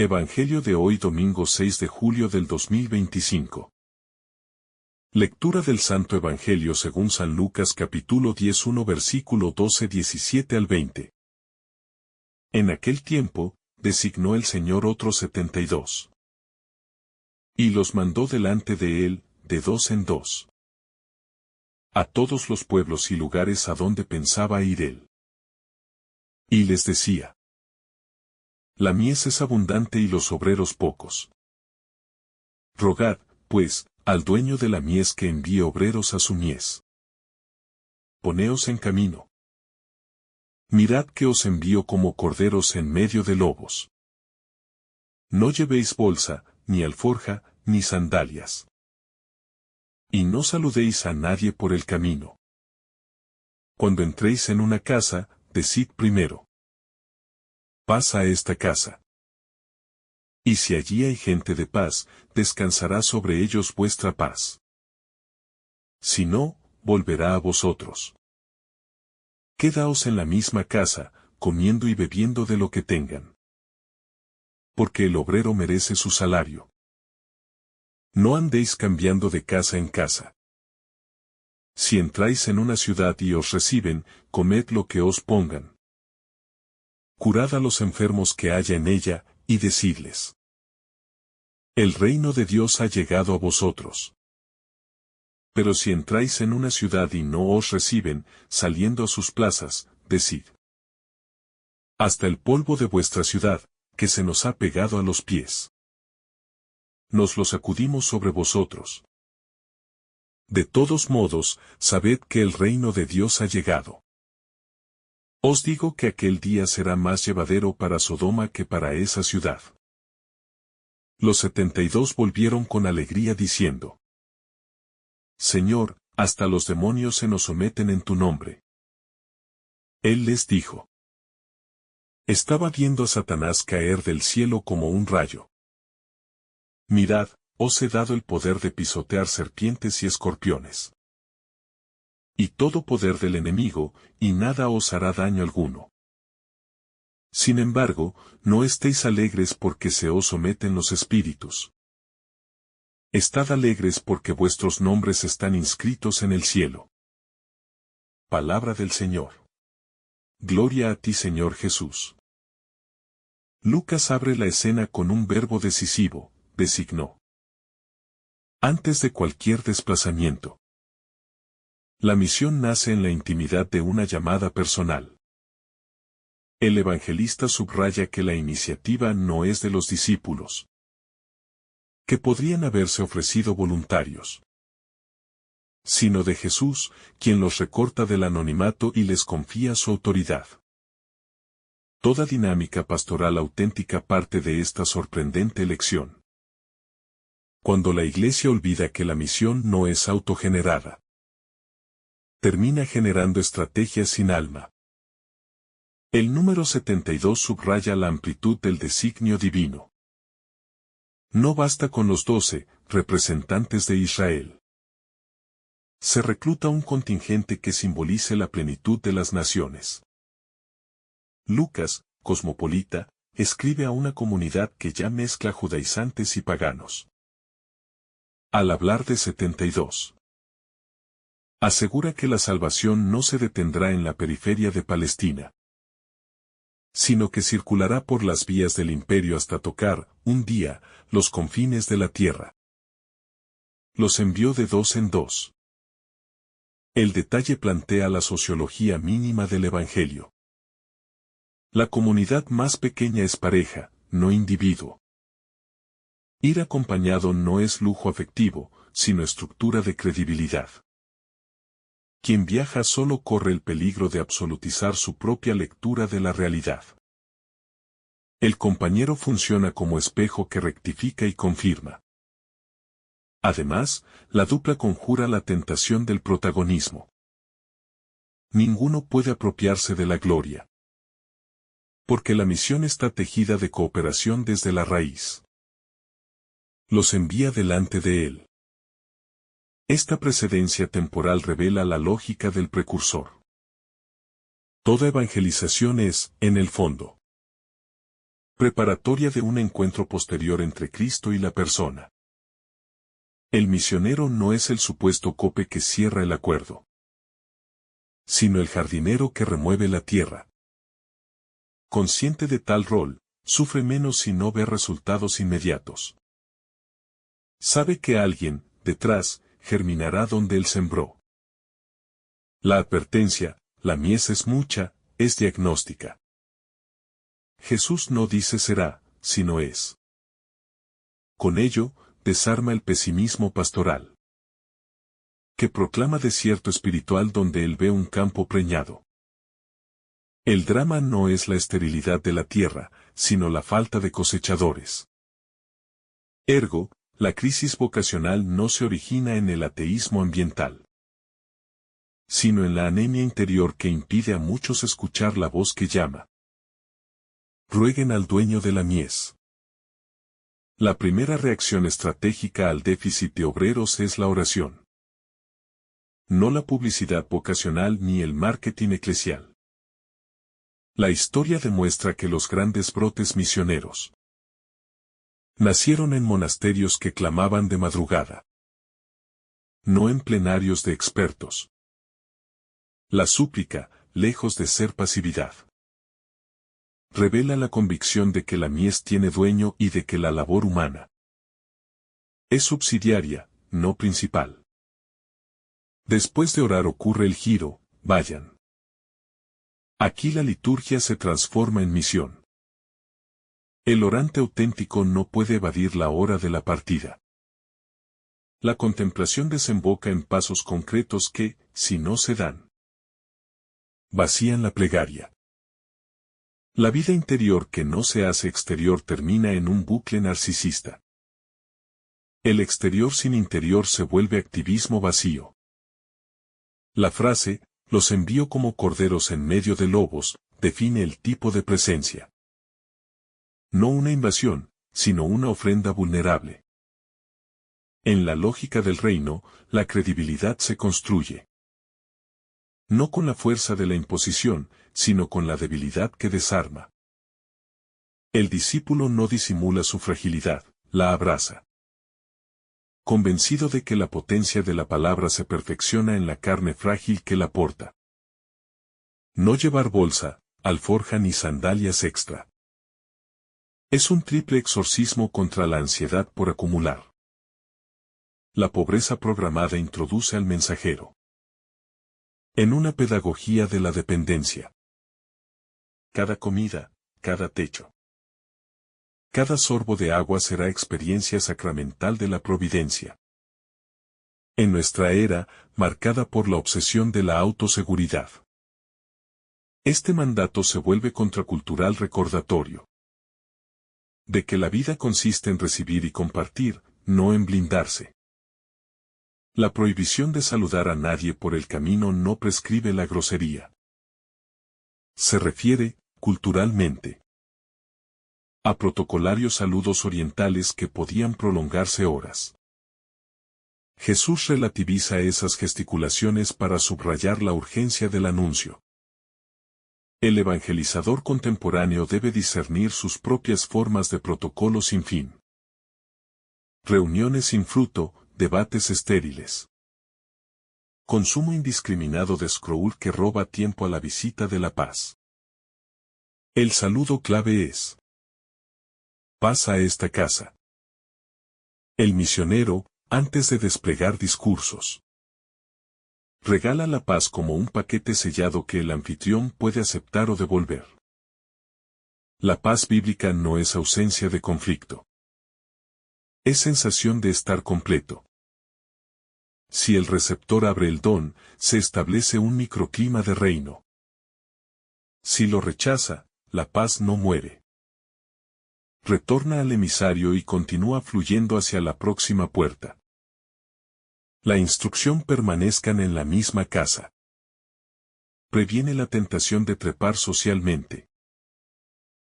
Evangelio de hoy domingo 6 de julio del 2025. Lectura del Santo Evangelio según San Lucas capítulo 10 versículo 12-17 al 20. En aquel tiempo, designó el Señor otros 72. Y los mandó delante de él, de dos en dos, a todos los pueblos y lugares a donde pensaba ir él. Y les decía: La mies es abundante y los obreros pocos. Rogad, pues, al dueño de la mies que envíe obreros a su mies. Poneos en camino. Mirad que os envío como corderos en medio de lobos. No llevéis bolsa, ni alforja, ni sandalias. Y no saludéis a nadie por el camino. Cuando entréis en una casa, decid primero: paz a esta casa. Y si allí hay gente de paz, descansará sobre ellos vuestra paz. Si no, volverá a vosotros. Quedaos en la misma casa, comiendo y bebiendo de lo que tengan. Porque el obrero merece su salario. No andéis cambiando de casa en casa. Si entráis en una ciudad y os reciben, comed lo que os pongan. Curad a los enfermos que haya en ella, y decidles: el reino de Dios ha llegado a vosotros. Pero si entráis en una ciudad y no os reciben, saliendo a sus plazas, decid: hasta el polvo de vuestra ciudad, que se nos ha pegado a los pies, nos lo sacudimos sobre vosotros. De todos modos, sabed que el reino de Dios ha llegado. Os digo que aquel día será más llevadero para Sodoma que para esa ciudad. Los 72 volvieron con alegría diciendo: Señor, hasta los demonios se nos someten en tu nombre. Él les dijo: estaba viendo a Satanás caer del cielo como un rayo. Mirad, os he dado el poder de pisotear serpientes y escorpiones. Y todo poder del enemigo, y nada os hará daño alguno. Sin embargo, no estéis alegres porque se os someten los espíritus. Estad alegres porque vuestros nombres están inscritos en el cielo. Palabra del Señor. Gloria a ti, Señor Jesús. Lucas abre la escena con un verbo decisivo: designó. Antes de cualquier desplazamiento. La misión nace en la intimidad de una llamada personal. El evangelista subraya que la iniciativa no es de los discípulos, que podrían haberse ofrecido voluntarios, sino de Jesús, quien los recorta del anonimato y les confía su autoridad. Toda dinámica pastoral auténtica parte de esta sorprendente elección. Cuando la Iglesia olvida que la misión no es autogenerada, termina generando estrategias sin alma. El número 72 subraya la amplitud del designio divino. No basta con los 12 representantes de Israel. Se recluta un contingente que simbolice la plenitud de las naciones. Lucas, cosmopolita, escribe a una comunidad que ya mezcla judaizantes y paganos. Al hablar de 72, asegura que la salvación no se detendrá en la periferia de Palestina, sino que circulará por las vías del imperio hasta tocar, un día, los confines de la tierra. Los envió de dos en dos. El detalle plantea la sociología mínima del Evangelio. La comunidad más pequeña es pareja, no individuo. Ir acompañado no es lujo afectivo, sino estructura de credibilidad. Quien viaja solo corre el peligro de absolutizar su propia lectura de la realidad. El compañero funciona como espejo que rectifica y confirma. Además, la dupla conjura la tentación del protagonismo. Ninguno puede apropiarse de la gloria, porque la misión está tejida de cooperación desde la raíz. Los envía delante de él. Esta precedencia temporal revela la lógica del precursor. Toda evangelización es, en el fondo, Preparatoria de un encuentro posterior entre Cristo y la persona. El misionero no es el supuesto cope que cierra el acuerdo, sino el jardinero que remueve la tierra. Consciente de tal rol, sufre menos si no ve resultados inmediatos. Sabe que alguien, detrás, germinará donde él sembró. La advertencia, la mies es mucha, es diagnóstica. Jesús no dice será, sino es. Con ello, desarma el pesimismo pastoral, que proclama desierto espiritual donde él ve un campo preñado. El drama no es la esterilidad de la tierra, sino la falta de cosechadores. Ergo, la crisis vocacional no se origina en el ateísmo ambiental, sino en la anemia interior que impide a muchos escuchar la voz que llama. Rueguen al dueño de la mies. La primera reacción estratégica al déficit de obreros es la oración. No la publicidad vocacional ni el marketing eclesial. La historia demuestra que los grandes brotes misioneros nacieron en monasterios que clamaban de madrugada, no en plenarios de expertos. La súplica, lejos de ser pasividad, revela la convicción de que la mies tiene dueño y de que la labor humana es subsidiaria, no principal. Después de orar ocurre el giro, vayan. Aquí la liturgia se transforma en misión. El orante auténtico no puede evadir la hora de la partida. La contemplación desemboca en pasos concretos que, si no se dan, vacían la plegaria. La vida interior que no se hace exterior termina en un bucle narcisista. El exterior sin interior se vuelve activismo vacío. La frase, los envío como corderos en medio de lobos, define el tipo de presencia. No una invasión, sino una ofrenda vulnerable. En la lógica del reino, la credibilidad se construye no con la fuerza de la imposición, sino con la debilidad que desarma. El discípulo no disimula su fragilidad, la abraza. Convencido de que la potencia de la palabra se perfecciona en la carne frágil que la porta. No llevar bolsa, alforja ni sandalias extra. Es un triple exorcismo contra la ansiedad por acumular. La pobreza programada introduce al mensajero en una pedagogía de la dependencia. Cada comida, cada techo, cada sorbo de agua será experiencia sacramental de la providencia. En nuestra era, marcada por la obsesión de la autoseguridad, este mandato se vuelve contracultural recordatorio de que la vida consiste en recibir y compartir, no en blindarse. La prohibición de saludar a nadie por el camino no prescribe la grosería. Se refiere, culturalmente, a protocolarios saludos orientales que podían prolongarse horas. Jesús relativiza esas gesticulaciones para subrayar la urgencia del anuncio. El evangelizador contemporáneo debe discernir sus propias formas de protocolo sin fin. Reuniones sin fruto, debates estériles. Consumo indiscriminado de scroll que roba tiempo a la visita de la paz. El saludo clave es: paz a esta casa. El misionero, antes de desplegar discursos, regala la paz como un paquete sellado que el anfitrión puede aceptar o devolver. La paz bíblica no es ausencia de conflicto. Es sensación de estar completo. Si el receptor abre el don, se establece un microclima de reino. Si lo rechaza, la paz no muere. Retorna al emisario y continúa fluyendo hacia la próxima puerta. La instrucción permanezcan en la misma casa. Previene la tentación de trepar socialmente.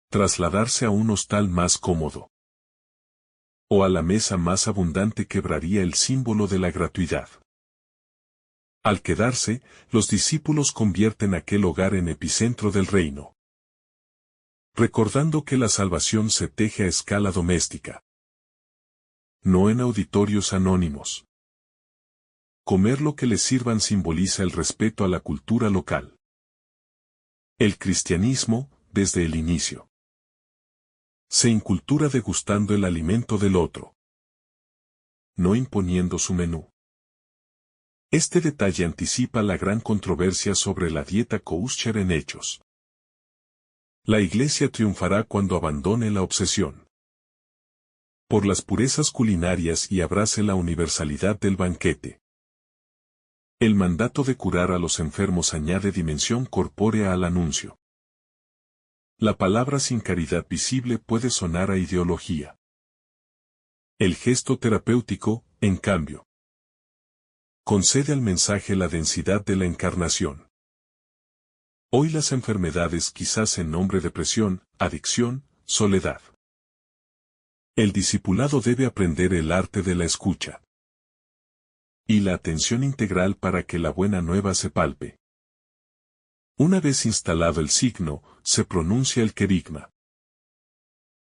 Trasladarse a un hostal más cómodo. O a la mesa más abundante quebraría el símbolo de la gratuidad. Al quedarse, los discípulos convierten aquel hogar en epicentro del reino. Recordando que la salvación se teje a escala doméstica, no en auditorios anónimos. Comer lo que le sirvan simboliza el respeto a la cultura local. El cristianismo, desde el inicio, se incultura degustando el alimento del otro, no imponiendo su menú. Este detalle anticipa la gran controversia sobre la dieta kosher en Hechos. La Iglesia triunfará cuando abandone la obsesión por las purezas culinarias y abrace la universalidad del banquete. El mandato de curar a los enfermos añade dimensión corpórea al anuncio. La palabra sin caridad visible puede sonar a ideología. El gesto terapéutico, en cambio, concede al mensaje la densidad de la encarnación. Hoy las enfermedades quizás en nombre de depresión, adicción, soledad. El discipulado debe aprender el arte de la escucha y la atención integral para que la buena nueva se palpe. Una vez instalado el signo, se pronuncia el querigma.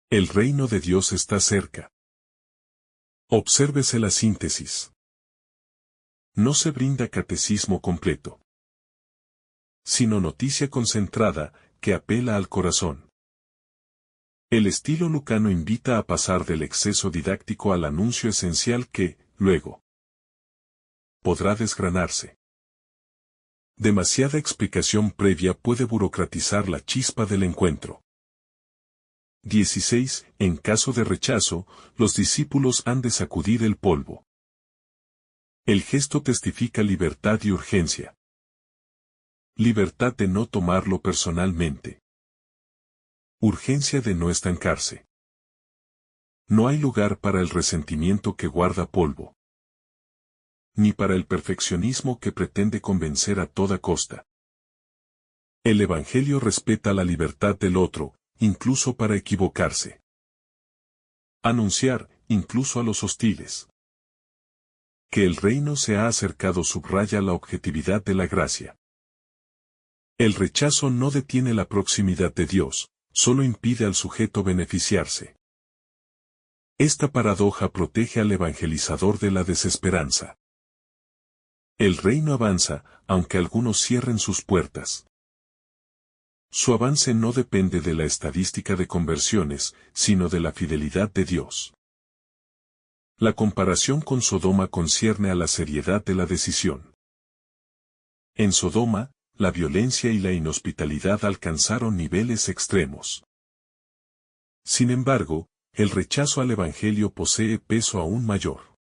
El reino de Dios está cerca. Obsérvese la síntesis. No se brinda catecismo completo, sino noticia concentrada, que apela al corazón. El estilo lucano invita a pasar del exceso didáctico al anuncio esencial que, luego, podrá desgranarse. Demasiada explicación previa puede burocratizar la chispa del encuentro. 16. En caso de rechazo, los discípulos han de sacudir el polvo. El gesto testifica libertad y urgencia. Libertad de no tomarlo personalmente. Urgencia de no estancarse. No hay lugar para el resentimiento que guarda polvo, ni para el perfeccionismo que pretende convencer a toda costa. El Evangelio respeta la libertad del otro, incluso para equivocarse. Anunciar, incluso a los hostiles, que el reino se ha acercado subraya la objetividad de la gracia. El rechazo no detiene la proximidad de Dios, solo impide al sujeto beneficiarse. Esta paradoja protege al evangelizador de la desesperanza. El reino avanza, aunque algunos cierren sus puertas. Su avance no depende de la estadística de conversiones, sino de la fidelidad de Dios. La comparación con Sodoma concierne a la seriedad de la decisión. En Sodoma, la violencia y la inhospitalidad alcanzaron niveles extremos. Sin embargo, el rechazo al Evangelio posee peso aún mayor,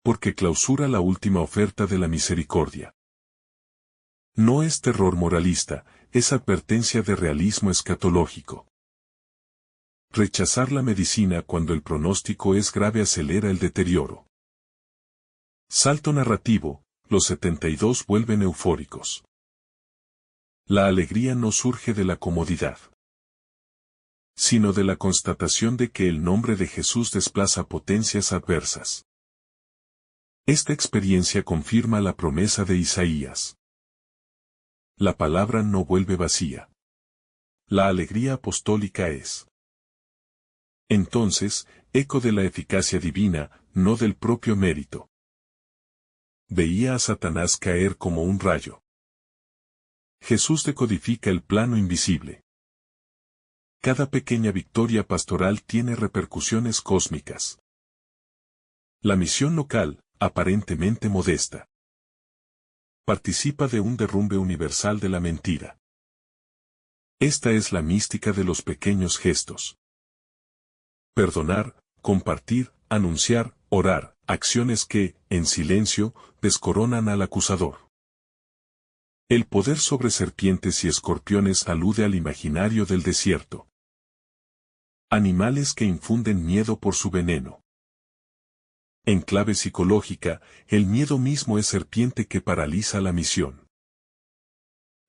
porque clausura la última oferta de la misericordia. No es terror moralista, es advertencia de realismo escatológico. Rechazar la medicina cuando el pronóstico es grave acelera el deterioro. Salto narrativo, los 72 vuelven eufóricos. La alegría no surge de la comodidad, sino de la constatación de que el nombre de Jesús desplaza potencias adversas. Esta experiencia confirma la promesa de Isaías. La palabra no vuelve vacía. La alegría apostólica es, entonces, eco de la eficacia divina, no del propio mérito. Veía a Satanás caer como un rayo. Jesús decodifica el plano invisible. Cada pequeña victoria pastoral tiene repercusiones cósmicas. La misión local, aparentemente modesta, participa de un derrumbe universal de la mentira. Esta es la mística de los pequeños gestos. Perdonar, compartir, anunciar, orar, acciones que, en silencio, descoronan al acusador. El poder sobre serpientes y escorpiones alude al imaginario del desierto. Animales que infunden miedo por su veneno. En clave psicológica, el miedo mismo es serpiente que paraliza la misión.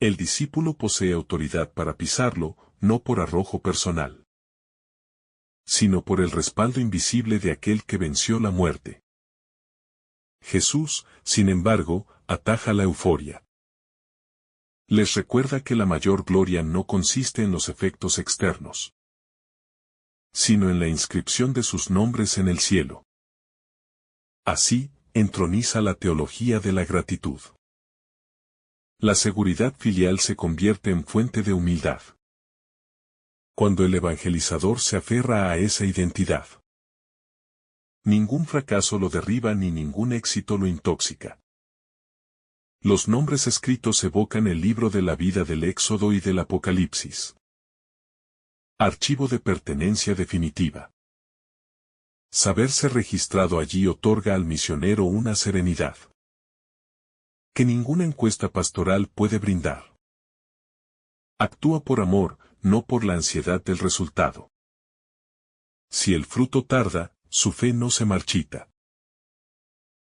El discípulo posee autoridad para pisarlo, no por arrojo personal, sino por el respaldo invisible de aquel que venció la muerte. Jesús, sin embargo, ataja la euforia. Les recuerda que la mayor gloria no consiste en los efectos externos, sino en la inscripción de sus nombres en el cielo. Así, entroniza la teología de la gratitud. La seguridad filial se convierte en fuente de humildad cuando el evangelizador se aferra a esa identidad. Ningún fracaso lo derriba ni ningún éxito lo intóxica. Los nombres escritos evocan el libro de la vida del Éxodo y del Apocalipsis. Archivo de pertenencia definitiva. Saberse registrado allí otorga al misionero una serenidad que ninguna encuesta pastoral puede brindar. Actúa por amor, no por la ansiedad del resultado. Si el fruto tarda, su fe no se marchita.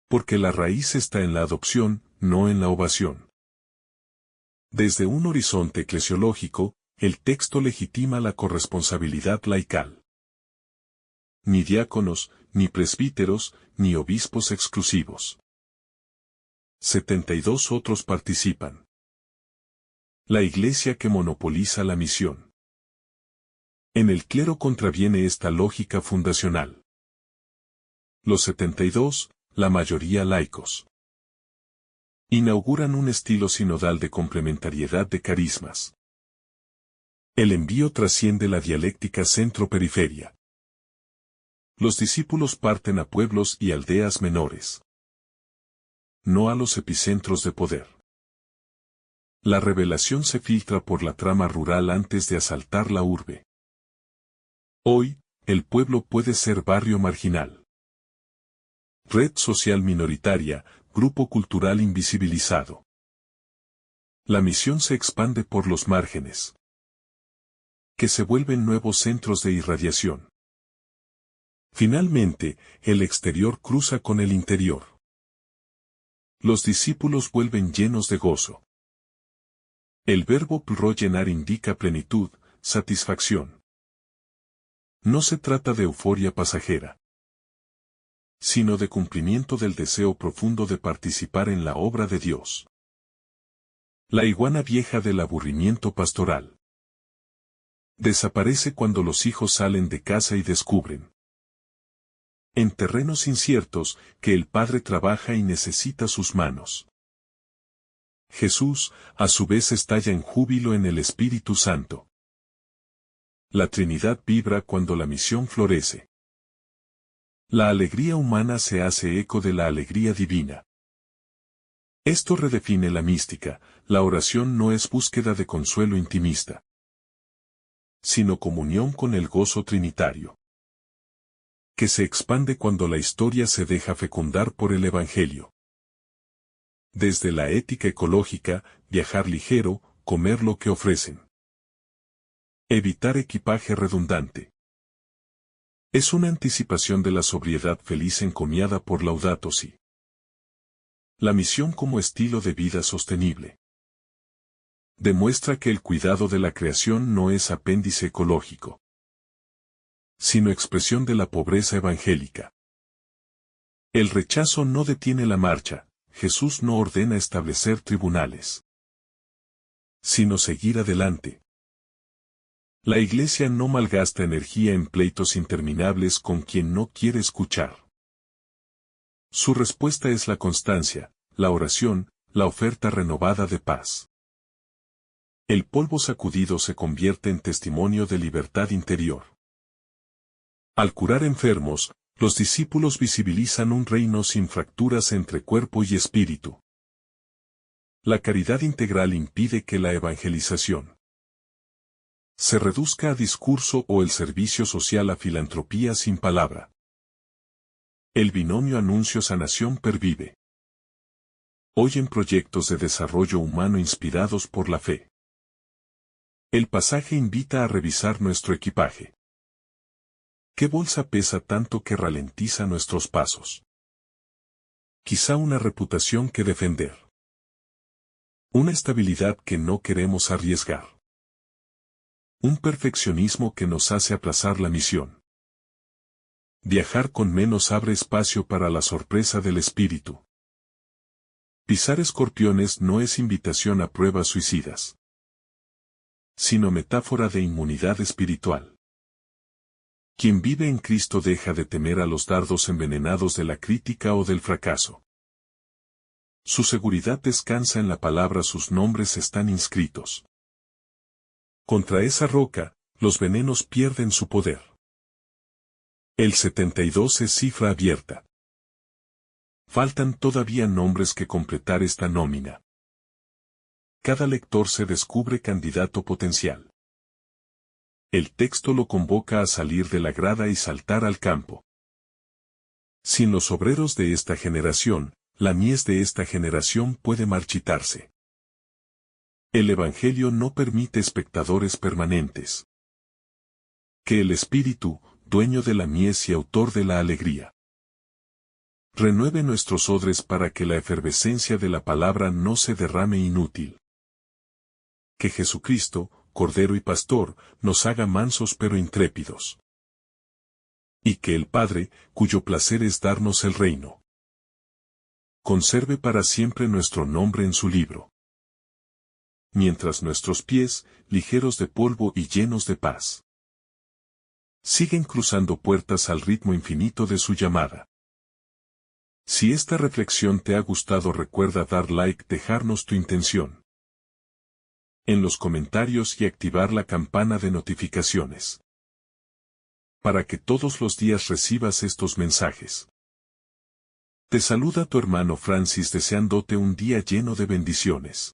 Porque la raíz está en la adopción, no en la ovación. Desde un horizonte eclesiológico, el texto legitima la corresponsabilidad laical. Ni diáconos, ni presbíteros, ni obispos exclusivos. 72 otros participan. La Iglesia que monopoliza la misión. En el clero contraviene esta lógica fundacional. Los 72, la mayoría laicos, inauguran un estilo sinodal de complementariedad de carismas. El envío trasciende la dialéctica centro-periferia. Los discípulos parten a pueblos y aldeas menores, no a los epicentros de poder. La revelación se filtra por la trama rural antes de asaltar la urbe. Hoy, el pueblo puede ser barrio marginal, red social minoritaria, grupo cultural invisibilizado. La misión se expande por los márgenes, que se vuelven nuevos centros de irradiación. Finalmente, el exterior cruza con el interior. Los discípulos vuelven llenos de gozo. El verbo llenar indica plenitud, satisfacción. No se trata de euforia pasajera, sino de cumplimiento del deseo profundo de participar en la obra de Dios. La iguana vieja del aburrimiento pastoral desaparece cuando los hijos salen de casa y descubren, en terrenos inciertos, que el Padre trabaja y necesita sus manos. Jesús, a su vez, estalla en júbilo en el Espíritu Santo. La Trinidad vibra cuando la misión florece. La alegría humana se hace eco de la alegría divina. Esto redefine la mística. La oración no es búsqueda de consuelo intimista, sino comunión con el gozo trinitario, que se expande cuando la historia se deja fecundar por el Evangelio. Desde la ética ecológica, viajar ligero, comer lo que ofrecen. Evitar equipaje redundante. Es una anticipación de la sobriedad feliz encomiada por Laudato Si. La misión como estilo de vida sostenible demuestra que el cuidado de la creación no es apéndice ecológico, sino expresión de la pobreza evangélica. El rechazo no detiene la marcha. Jesús no ordena establecer tribunales, sino seguir adelante. La Iglesia no malgasta energía en pleitos interminables con quien no quiere escuchar. Su respuesta es la constancia, la oración, la oferta renovada de paz. El polvo sacudido se convierte en testimonio de libertad interior. Al curar enfermos, los discípulos visibilizan un reino sin fracturas entre cuerpo y espíritu. La caridad integral impide que la evangelización se reduzca a discurso o el servicio social a filantropía sin palabra. El binomio anuncio-sanación pervive hoy en proyectos de desarrollo humano inspirados por la fe. El pasaje invita a revisar nuestro equipaje. ¿Qué bolsa pesa tanto que ralentiza nuestros pasos? Quizá una reputación que defender. Una estabilidad que no queremos arriesgar. Un perfeccionismo que nos hace aplazar la misión. Viajar con menos abre espacio para la sorpresa del espíritu. Pisar escorpiones no es invitación a pruebas suicidas, sino metáfora de inmunidad espiritual. Quien vive en Cristo deja de temer a los dardos envenenados de la crítica o del fracaso. Su seguridad descansa en la palabra, sus nombres están inscritos. Contra esa roca, los venenos pierden su poder. El 72 es cifra abierta. Faltan todavía nombres que completar esta nómina. Cada lector se descubre candidato potencial. El texto lo convoca a salir de la grada y saltar al campo. Sin los obreros de esta generación, la mies de esta generación puede marchitarse. El Evangelio no permite espectadores permanentes. Que el Espíritu, dueño de la mies y autor de la alegría, renueve nuestros odres para que la efervescencia de la palabra no se derrame inútil. Que Jesucristo, Cordero y Pastor, nos haga mansos pero intrépidos. Y que el Padre, cuyo placer es darnos el reino, conserve para siempre nuestro nombre en su libro. Mientras nuestros pies, ligeros de polvo y llenos de paz, siguen cruzando puertas al ritmo infinito de su llamada. Si esta reflexión te ha gustado, recuerda dar like, dejarnos tu intención en los comentarios y activar la campana de notificaciones, para que todos los días recibas estos mensajes. Te saluda tu hermano Francis deseándote un día lleno de bendiciones.